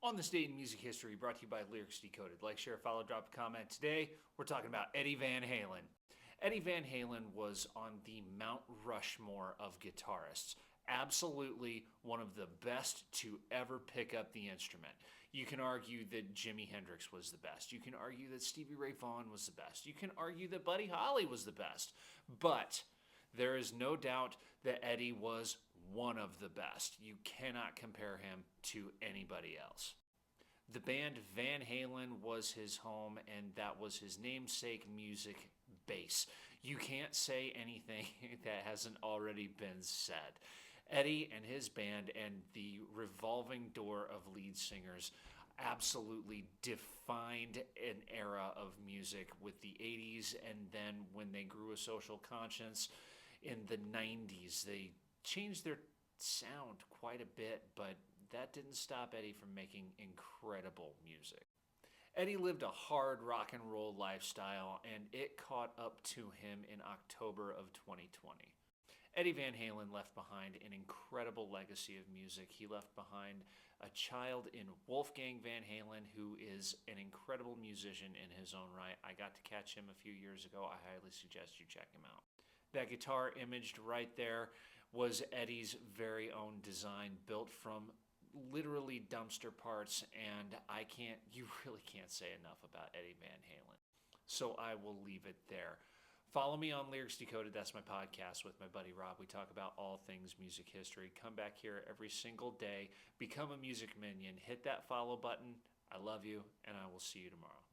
On This Day in Music History, brought to you by Lyrics Decoded. Like, share, follow, drop a comment. Today, we're talking about Eddie Van Halen. Eddie Van Halen was on the Mount Rushmore of guitarists. Absolutely one of the best to ever pick up the instrument. You can argue that Jimi Hendrix was the best. You can argue that Stevie Ray Vaughan was the best. You can argue that Buddy Holly was the best. But there is no doubt that Eddie was one of the best. You cannot compare him to anybody else. The band Van Halen was his home, and that was his namesake music base. You can't say anything that hasn't already been said. Eddie and his band and the revolving door of lead singers absolutely defined an era of music with the 80s, and then when they grew a social conscience in the 90s, they changed their sound quite a bit, but that didn't stop Eddie from making incredible music. Eddie lived a hard rock and roll lifestyle, and it caught up to him in October of 2020. Eddie Van Halen left behind an incredible legacy of music. He left behind a child in Wolfgang Van Halen, who is an incredible musician in his own right. I got to catch him a few years ago. I highly suggest you check him out. That guitar imaged right there was Eddie's very own design, built from literally dumpster parts, and you really can't say enough about Eddie Van Halen. So I will leave it there. Follow me on Lyrics Decoded. That's my podcast with my buddy Rob. We talk about all things music history. Come back here every single day. Become a music minion. Hit that follow button. I love you, and I will see you tomorrow.